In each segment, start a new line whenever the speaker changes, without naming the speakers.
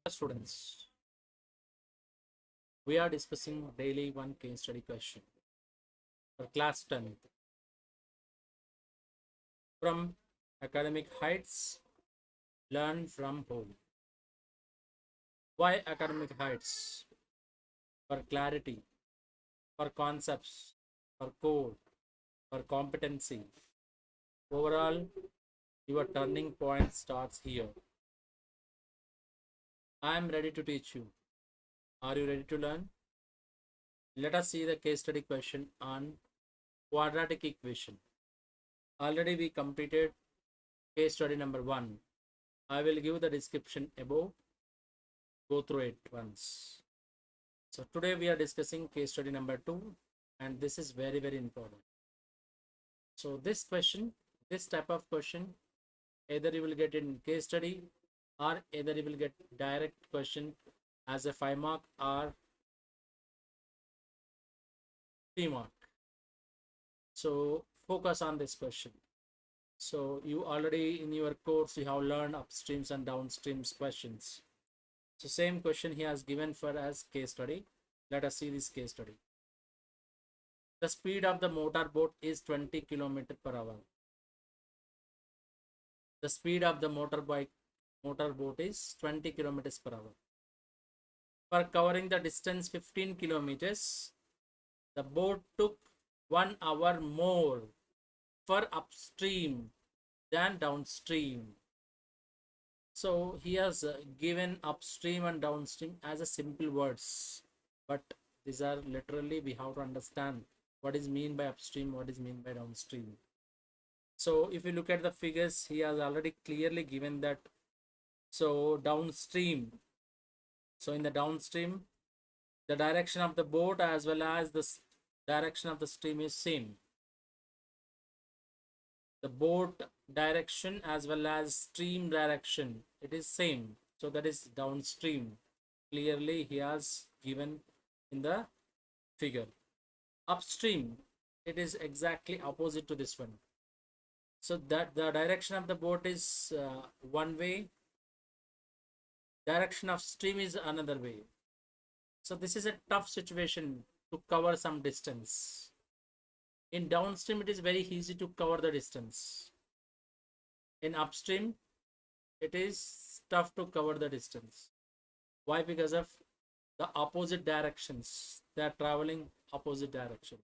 Students, we are discussing daily one case study question for class 10th from academic heights, learn from home. Why academic heights? For clarity, for concepts, for code, for competency. Overall, your turning point starts here. I am ready to teach you. Are you ready to learn? Let us see the case study question on quadratic equation. Already we completed case study number 1. I will give the description above. Go through it once. So today we are discussing case study number 2, and this is very important. So this type of question, either you will get in case study or either you will get direct question as a 5 mark or 3 mark. So focus on this question. So you already in your course you have learned upstreams and downstreams questions. So same question he has given for as case study. Let us see this case study. The speed of the motorboat is 20 km per hour. The speed of the motorboat is 20 kilometers per hour. For covering the distance 15 kilometers, the boat took 1 hour more for upstream than downstream. So he has given upstream and downstream as a simple words, but these are literally we have to understand what is mean by upstream, what is mean by downstream. So if you look at the figures, he has already clearly given that. So downstream, so in the downstream, the direction of the boat as well as the direction of the stream is same. The boat direction as well as stream direction, it is same. So that is downstream. Clearly he has given in the figure. Upstream, it is exactly opposite to this one. So that the direction of the boat is one way, direction of stream is another way. So this is a tough situation to cover some distance. In downstream, it is very easy to cover the distance. In upstream, it is tough to cover the distance. Why? Because of the opposite directions. They are traveling opposite direction.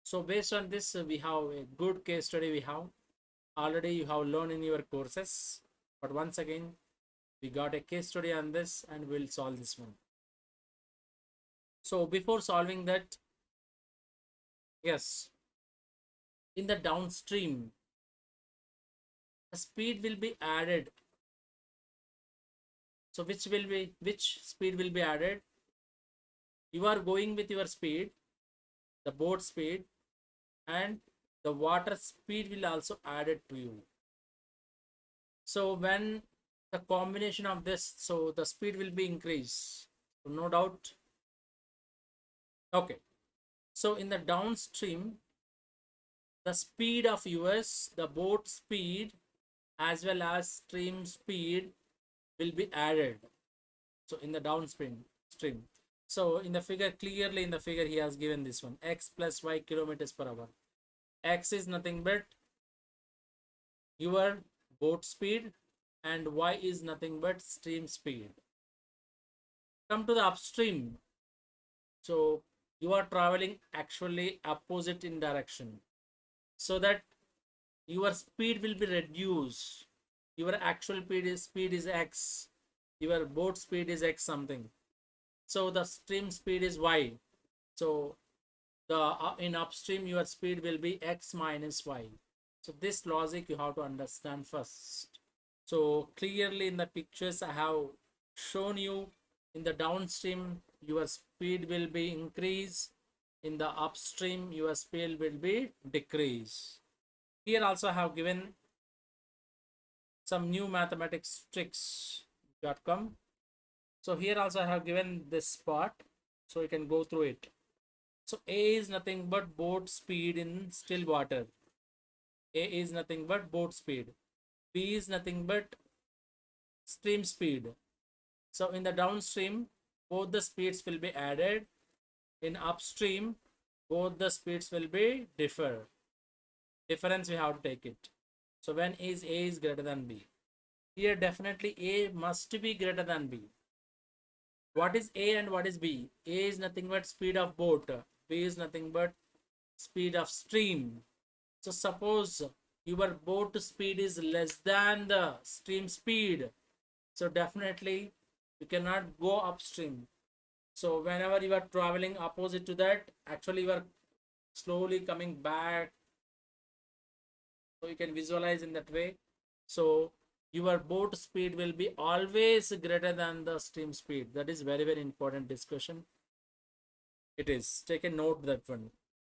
So based on this, we have a good case study. We have already you have learned in your courses, but once again, we got a case study on this and we'll solve this one. So before solving that, yes, in the downstream, the speed will be added. So which speed will be added? You are going with your speed, the boat speed, and the water speed will also added to you. So when the combination of this, so the speed will be increased. So no doubt. Okay. So in the downstream, the speed of yours, the boat speed as well as stream speed will be added. So in the downstream stream. So in the figure, clearly in the figure he has given this one, x plus y kilometers per hour. X is nothing but your boat speed and y is nothing but stream speed. Come to the upstream. So you are traveling actually opposite in direction, so that your speed will be reduced. Your actual speed is x, your boat speed is x something, so the stream speed is y. So the in upstream your speed will be x minus y. So this logic you have to understand first. So clearly in the pictures I have shown you, in the downstream your speed will be increase, in the upstream your speed will be decrease. Here also I have given some new mathematics tricks that come. So here also I have given this part, so you can go through it. So A is nothing but boat speed in still water. A is nothing but boat speed. B is nothing but stream speed. So in the downstream, both the speeds will be added. In upstream, both the speeds will be difference we have to take it. So when is A is greater than B, here definitely A must be greater than B. What is A and what is B? A is nothing but speed of boat, B is nothing but speed of stream. So suppose your boat speed is less than the stream speed, so definitely you cannot go upstream. So whenever you are traveling opposite to that, actually you are slowly coming back. So you can visualize in that way. So your boat speed will be always greater than the stream speed. That is very, very important discussion. It is. Take a note that one.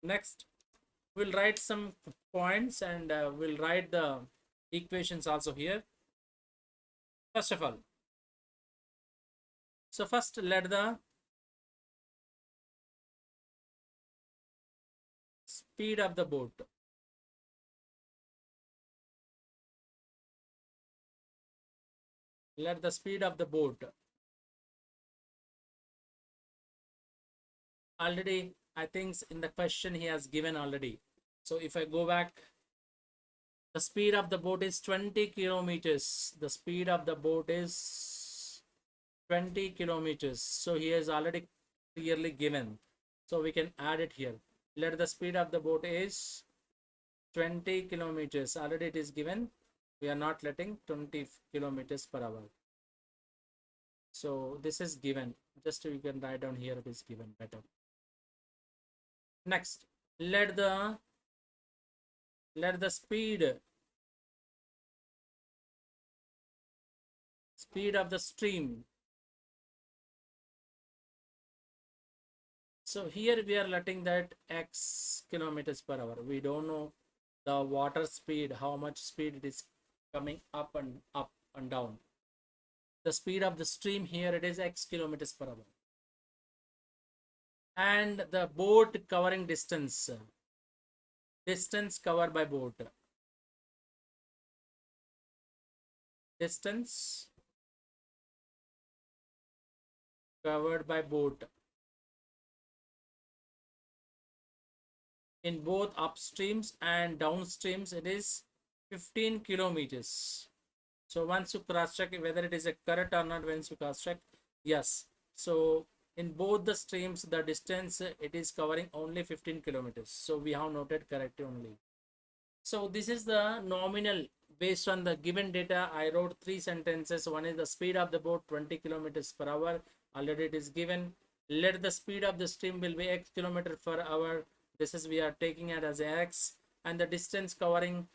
Next, we'll write some points and we'll write the equations also here. First of all, so first let the speed of the boat. Let the speed of the boat. Already, I think in the question he has given already. So if I go back, the speed of the boat is 20 kilometers. The speed of the boat is 20 kilometers. So he has already clearly given. So we can add it here. Let the speed of the boat is 20 kilometers. Already it is given. We are not letting 20 kilometers per hour. So this is given. Just you can write down here, it is given better. Next, let the speed of the stream. So here we are letting that x kilometers per hour. We don't know the water speed, how much speed it is coming up and down. The speed of the stream here, it is x kilometers per hour. And the boat covering distance covered by boat, distance covered by boat in both upstreams and downstreams, it is 15 kilometers. So once you cross check whether it is a correct or not, once you cross check, yes. So in both the streams, the distance it is covering only 15 kilometers. So we have noted correct only. So this is the nominal based on the given data. I wrote three sentences. One is the speed of the boat 20 kilometers per hour. Already it is given. Let the speed of the stream will be x kilometer per hour. This is we are taking it as x, and the distance covering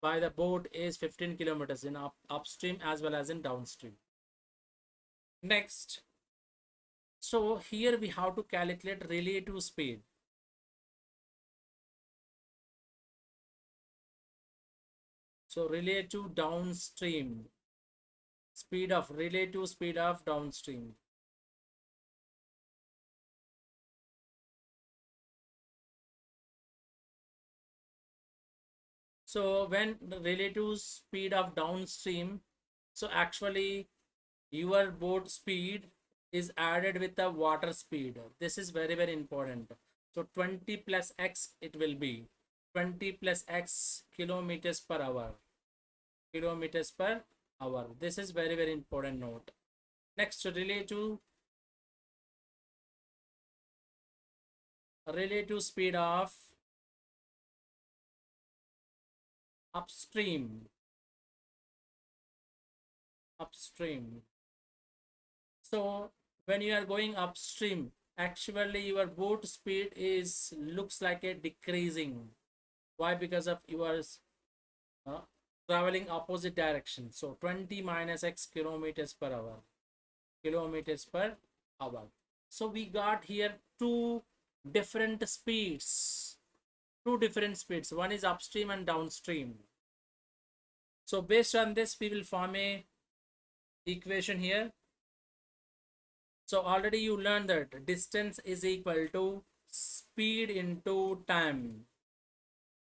by the boat is 15 kilometers in upstream as well as in downstream. Next, so here we have to calculate relative speed. So relative downstream relative speed of downstream. So when the relative speed of downstream, so actually your boat speed is added with the water speed. This is very, very important. So 20 plus x it will be 20 plus x kilometers per hour. Kilometers per hour. This is very, very important note. Next, relative speed of upstream. So when you are going upstream, actually your boat speed is looks like a decreasing. Why? Because of yours uh, traveling opposite direction. So 20 minus x kilometers per hour. Kilometers per hour. So we got here two different speeds. One is upstream and downstream. So based on this, we will form a equation here. So already you learned that distance is equal to speed into time.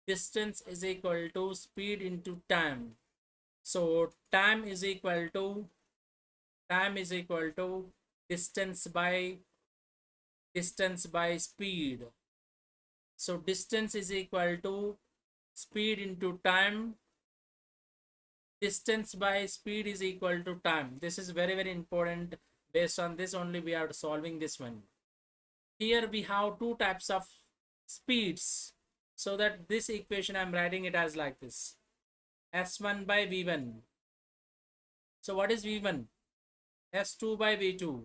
Distance is equal to speed into time. So time is equal to time is equal to distance by speed. So distance is equal to speed into time. Distance by speed is equal to time. This is very, very important. Based on this only we are solving this one. Here we have two types of speeds. So that this equation I'm writing it as like this. S1 by V1. So what is V1? S2 by V2.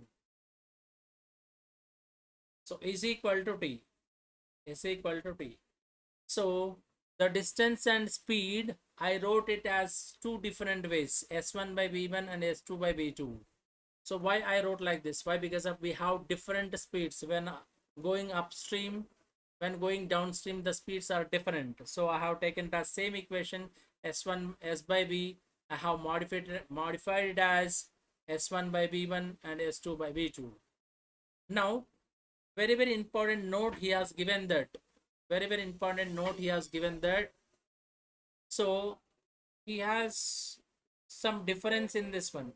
So is equal to T. Is equal to T. So the distance and speed, I wrote it as two different ways, S1 by V1 and S2 by V2. So why I wrote like this? Why? Because of we have different speeds. When going upstream, when going downstream, the speeds are different. So I have taken the same equation, S1 S by V. I have modified it as S1 by V1 and S2 by V2. Now, very, very important note he has given that. Very, very important note he has given that. So he has some difference in this one.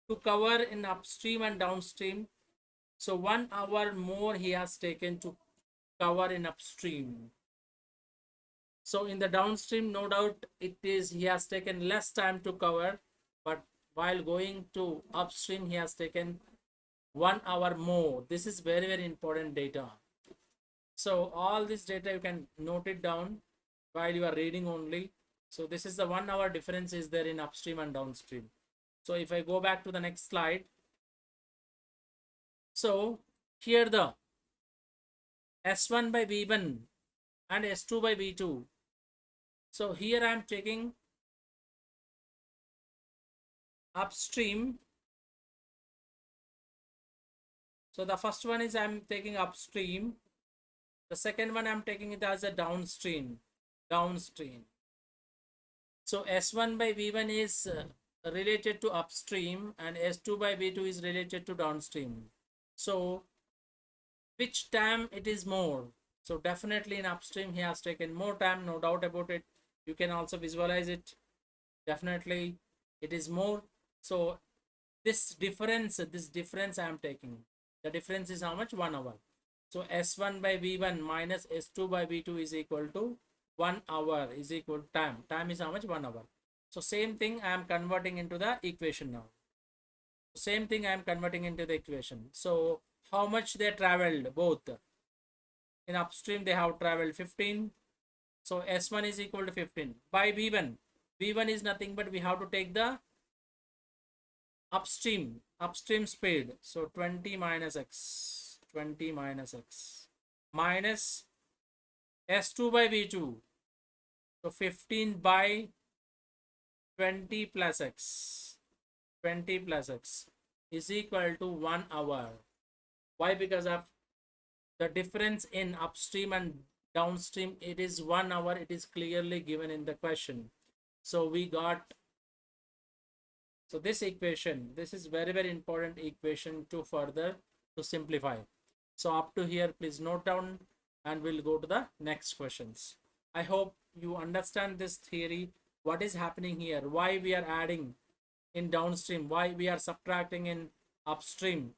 To cover in upstream and downstream. So 1 hour more he has taken to cover in upstream. So in the downstream, no doubt it is he has taken less time to cover, but while going to upstream, he has taken 1 hour more. This is very, very important data. So all this data you can note it down while you are reading only. So this is the 1 hour difference is there in upstream and downstream. So if I go back to the next slide. So here the S1 by V1 and S2 by V2. So here I am taking upstream. So the first one is I'm taking upstream. The second one I'm taking it as a downstream. Downstream. So S1 by V1 is related to upstream and S2 by V2 is related to downstream. So which time it is more? So definitely in upstream he has taken more time, no doubt about it. You can also visualize it. Definitely it is more. So this difference I am taking. The difference is how much? 1 hour. So S1 by V1 minus S2 by V2 is equal to 1 hour is equal to time. Time is how much? 1 hour. So same thing I am converting into the equation now. Same thing I am converting into the equation. So how much they traveled both? In upstream they have traveled 15. So S1 is equal to 15 by V1. V1 is nothing but we have to take the upstream speed. So 20 minus x minus S2 by V2. So 15 by 20 plus x is equal to 1 hour. Why? Because of the difference in upstream and downstream, it is 1 hour. It is clearly given in the question. So we got, so this equation, this is very, very important equation to further to simplify. So up to here, please note down and we'll go to the next questions. I hope you understand this theory. What is happening here? Why we are adding in downstream? Why we are subtracting in upstream?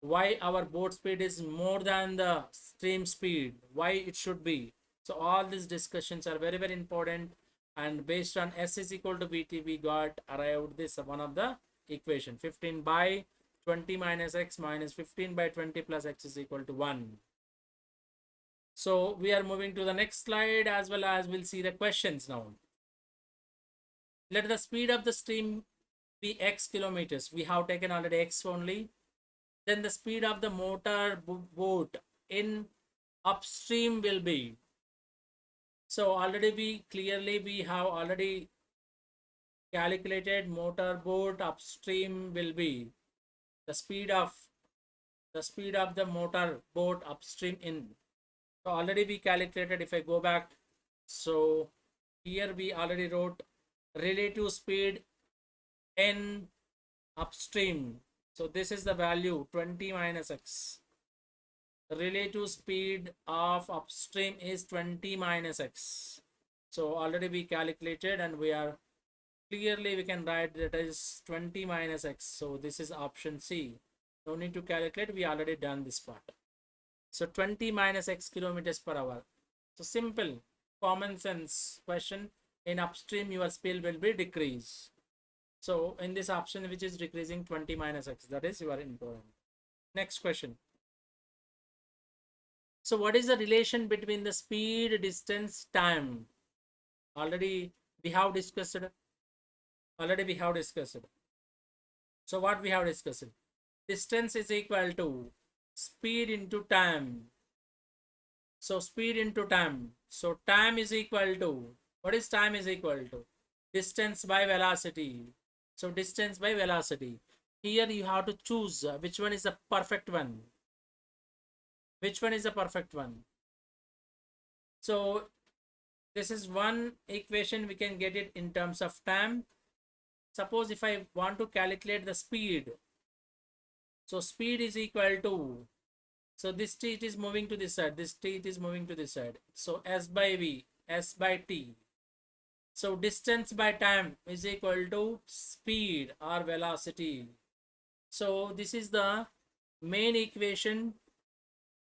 Why our board speed is more than the stream speed? Why it should be? So all these discussions are very, very important. And based on S is equal to VT, we got arrived this one of the equation. 15 by 20 minus x minus 15 by 20 plus x is equal to 1. So we are moving to the next slide, as well as we'll see the questions now. Let the speed of the stream be x kilometers. We have taken already x only. Then the speed of the motor boat in upstream will be. So already we have already calculated motor boat upstream will be the speed of the motor boat upstream in. So already we calculated. If I go back, so here we already wrote relative speed in upstream. So this is the value 20 minus x. The relative speed of upstream is 20 minus x. So already we calculated and we are clearly we can write that is 20 minus x. So this is option C. No need to calculate, we already done this part. So 20 minus x kilometers per hour. So simple, common sense question. In upstream, your speed will be decrease. So in this option, which is decreasing 20 minus x, that is your important. Next question. So what is the relation between the speed, distance, time? Already we have discussed. So what we have discussed? Distance is equal to speed into time. So speed into time. So time is equal to, what is time is equal to? Distance by velocity. So distance by velocity. Here you have to choose which one is the perfect one. Which one is the perfect one? So this is one equation, we can get it in terms of time. Suppose if I want to calculate the speed. So speed is equal to, so this t is moving to this side, this t is moving to this side. So s by v, s by t. So distance by time is equal to speed or velocity. So this is the main equation,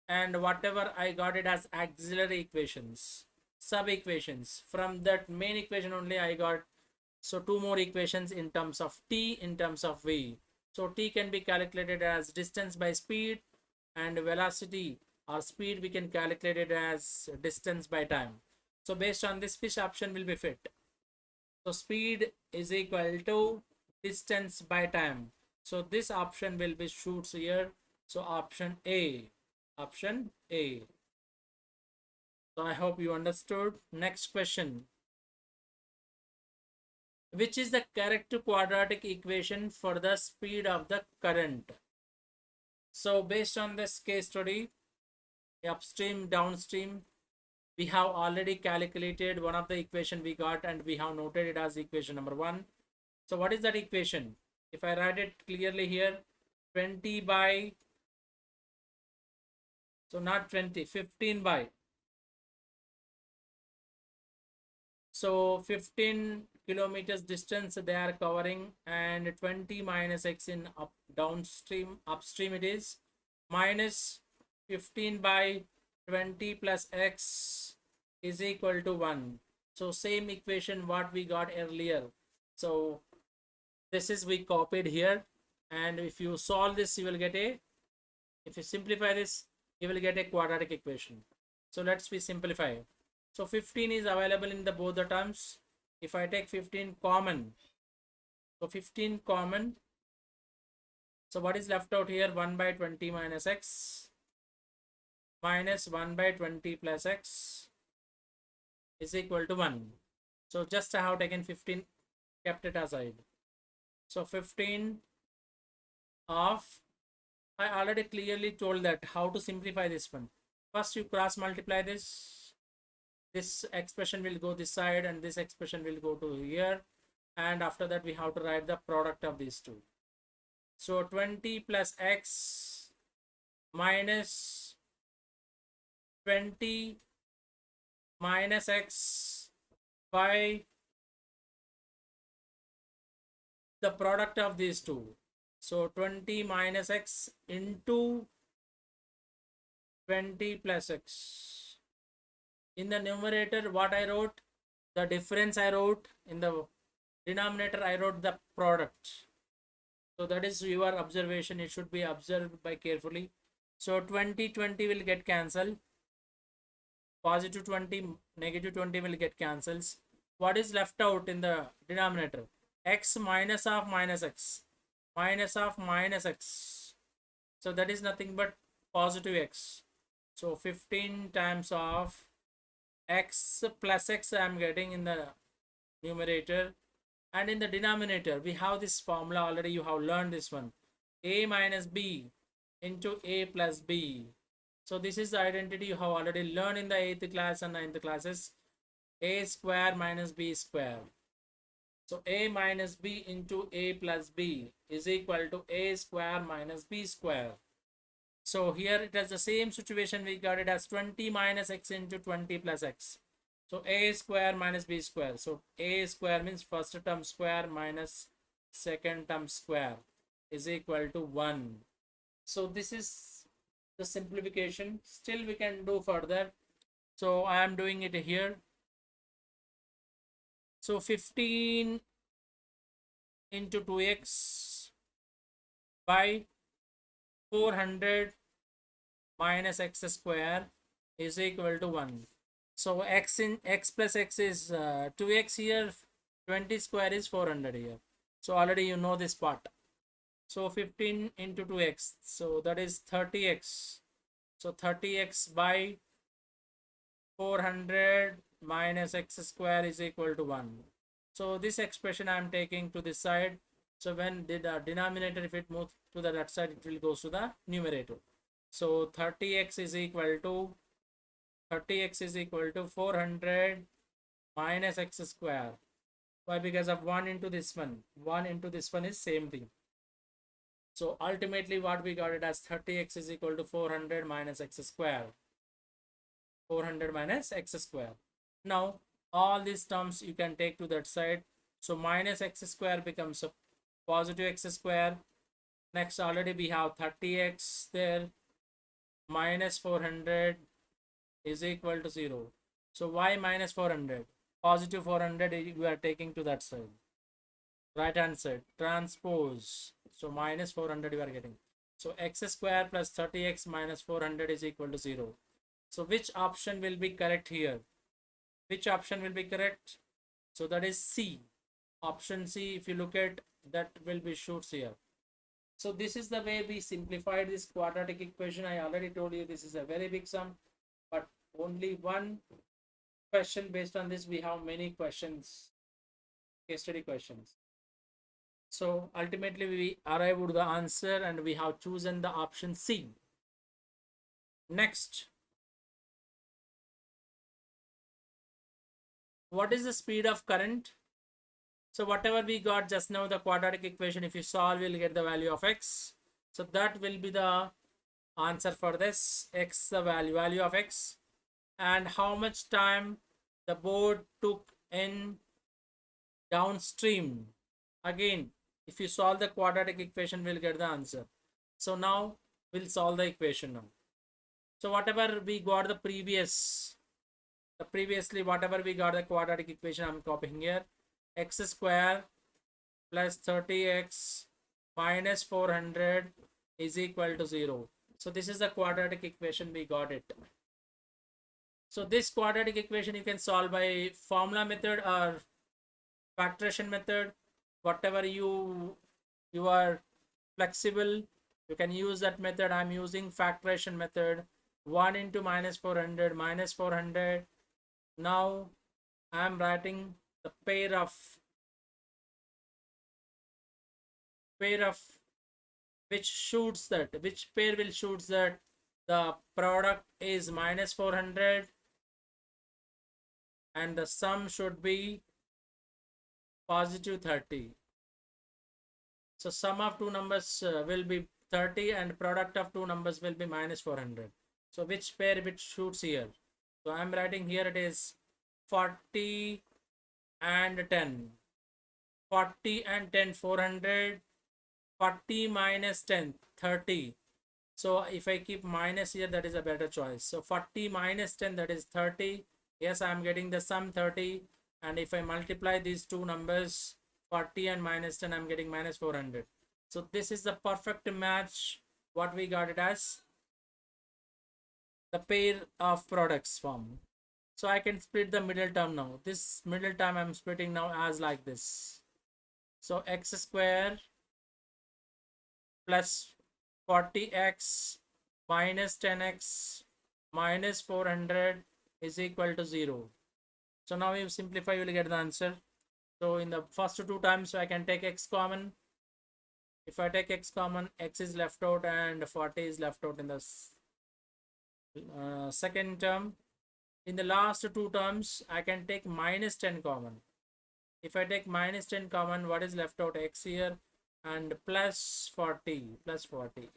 and whatever I got it as auxiliary equations, sub equations. From that main equation only I got so two more equations in terms of t, in terms of v. So t can be calculated as distance by speed, and velocity or speed we can calculate it as distance by time. So based on this, which option will be fit? So speed is equal to distance by time. So this option will be shoots here. So option A. Option A. So I hope you understood. Next question. Which is the correct quadratic equation for the speed of the current? So based on this case study, upstream, downstream, we have already calculated one of the equation we got, and we have noted it as equation number 1. So what is that equation? If I write it clearly here, 20 by, so not 20, 15 by, so 15 kilometers distance they are covering, and 20 minus x in downstream, upstream it is, minus 15 by 20 plus x is equal to 1. So same equation what we got earlier. So this is we copied here, and if you solve this, you will get a, if you simplify this, you will get a quadratic equation. So let's we simplify. So 15 is available in the both the terms. If I take 15 common, so 15 common, so what is left out here? 1 by 20 minus x minus 1 by 20 plus x is equal to 1. So just I have taken 15, kept it aside. So 15 of, I already clearly told that how to simplify this one. First you cross multiply this. This expression will go this side, and this expression will go to here. And after that we have to write the product of these two. So 20 plus x minus 20 minus x by the product of these two. So 20 minus x into 20 plus x. In the numerator, what I wrote, the difference I wrote. In the denominator, I wrote the product. So that is your observation. It should be observed by carefully. So 20 will get cancelled. Positive 20, negative 20 will get cancelled. What is left out in the denominator? X minus of minus x. Minus of minus x. So that is nothing but positive x. So 15 times of x plus x I am getting in the numerator, and in the denominator we have this formula already, you have learned this one, a minus b into a plus b. So this is the identity you have already learned in the 8th class and 9th classes, a square minus b square. So a minus b into a plus b is equal to a square minus b square. So here it has the same situation, we got it as 20 minus x into 20 plus x. So a square minus b square. So a square means first term square minus second term square is equal to 1. So this is the simplification. Still we can do further. So I am doing it here. So 15 into 2x by 400 minus x square is equal to 1. So x in x plus x is 2x here, 20 square is 400 here. So already you know this part. So 15 into 2x, so that is 30x. So 30x by 400 minus x square is equal to 1. So this expression I am taking to this side. So when the denominator, if it moves to the left side, it will go to the numerator. So 30x is equal to 400 minus x square. Why? Because of 1 into this one. 1 into this one is same thing. So ultimately what we got it as 30x is equal to 400 minus x square. 400 minus x square. Now all these terms you can take to that side. So minus x square becomes a positive x square. Next already we have 30x there. Minus 400 is equal to 0. So why minus 400? Positive 400 we are taking to that side. Right hand side. Transpose. So minus 400 you are getting. So x square plus 30x minus 400 is equal to 0. So which option will be correct here? Which option will be correct? So that is C. Option C, if you look at that, will be shoots here. So this is the way we simplified this quadratic equation. I already told you this is a very big sum, but only one question based on this. We have many questions, case study questions. So ultimately we arrived at the answer and we have chosen the option C. Next, what is the speed of current? So whatever we got just now, the quadratic equation, if you solve, you'll get the value of x. So that will be the answer for this. X, the value of x. And how much time the board took in downstream. Again, if you solve the quadratic equation, we'll get the answer. So now we'll solve the equation now. So whatever we got previously whatever we got the quadratic equation, I'm copying here. X square plus 30x minus 400 is equal to 0. So this is the quadratic equation, we got it. So this quadratic equation you can solve by formula method or factorization method. Whatever you are flexible, you can use that method. I'm using factorization method. 1 into minus 400 minus 400. Now I'm writing the pair of which pair will shoots that the product is minus 400 and the sum should be positive 30. So sum of two numbers will be 30 and product of two numbers will be minus 400. So which pair which shoots here? So I'm writing here it is 40 and 10. 40 and 10, 400. 40 minus 10, 30. So if I keep minus here, that is a better choice. So 40 minus 10, that is 30. Yes, I'm getting the sum 30. And if I multiply these two numbers, 40 and minus 10, I'm getting minus 400. So this is the perfect match. What we got it as the pair of products form. So I can split the middle term now. This middle term I'm splitting now as like this. So x square plus 40x minus 10x minus 400 is equal to 0. So now you simplify, you will get the answer. So in the first two times, I can take x common. If I take x common, x is left out and 40 is left out in the second term. In the last two terms, I can take minus 10 common. If I take minus 10 common, what is left out? X here, and plus 40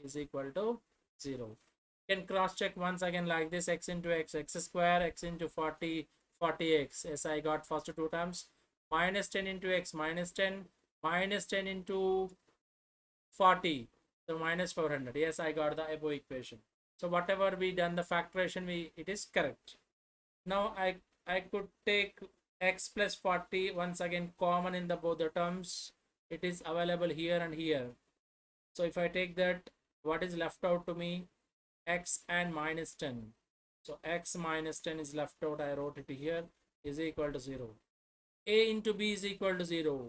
is equal to 0. You can cross check once again like this: x into x, x square, x into 40, 40x. Yes, I got first two terms. Minus 10 into x, minus 10, minus 10 into 40. So minus 400. Yes, I got the above equation. So whatever we done the factoration, it is correct. Now I could take x plus 40 once again common in the both the terms. It is available here and here. So if I take that, what is left out to me? X and minus 10. So x minus 10 is left out. I wrote it here, is equal to 0. A into b is equal to 0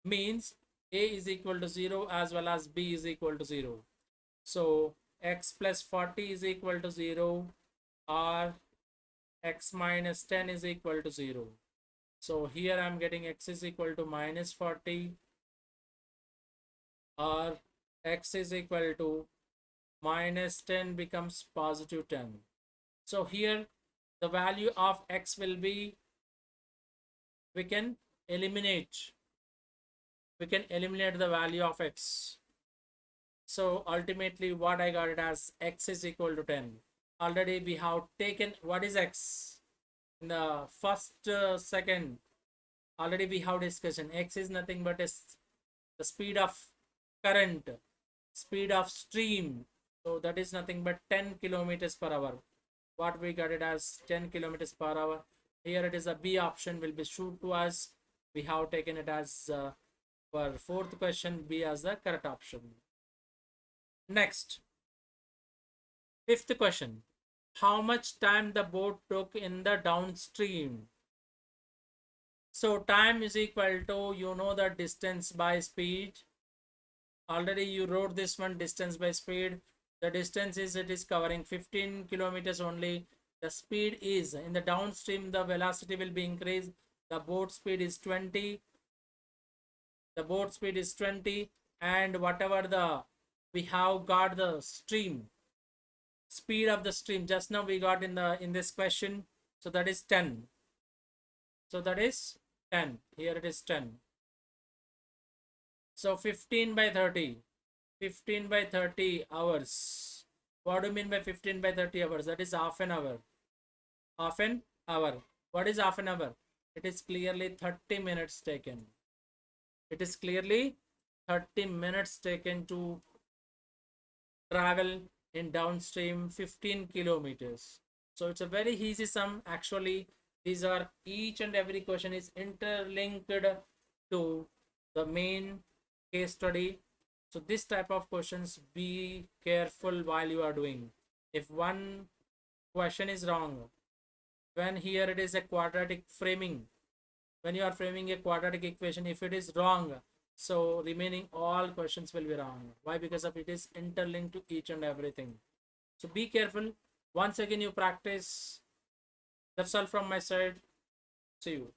means a is equal to 0 as well as b is equal to 0. So x plus 40 is equal to 0 or x minus 10 is equal to 0. So here I'm getting x is equal to minus 40 or x is equal to minus 10 becomes positive 10. So here the value of x will be, we can eliminate the value of x. So ultimately what I got it as x is equal to 10. Already we have taken what is x in the first second. Already we have discussion. X is nothing but the speed of current, speed of stream. So that is nothing but 10 kilometers per hour. What we got it as 10 kilometers per hour. Here it is a B option will be shown to us. We have taken it as for fourth question, B as the correct option. Next, fifth question. How much time the boat took in the downstream? So time is equal to, you know, the distance by speed. Already you wrote this one, distance by speed. The distance is, it is covering 15 kilometers only. The speed is in the downstream, the velocity will be increased. The boat speed is 20. The boat speed is 20, and whatever the we have got the stream speed of the stream just now we got in this question, so that is 10. So that is 10. Here it is 10. So 15 by 30. 15 by 30 hours. What do you mean by 15 by 30 hours? That is half an hour. Half an hour. What is half an hour? It is clearly 30 minutes taken. It is clearly 30 minutes taken to travel in downstream 15 kilometers. So it's a very easy sum. Actually, these are each and every question is interlinked to the main case study. So this type of questions, be careful while you are doing. If one question is wrong, when here it is a quadratic framing, when you are framing a quadratic equation, if it is wrong, so remaining all questions will be wrong. Why? Because of it is interlinked to each and everything. So be careful. Once again you practice. That's all from my side. See you.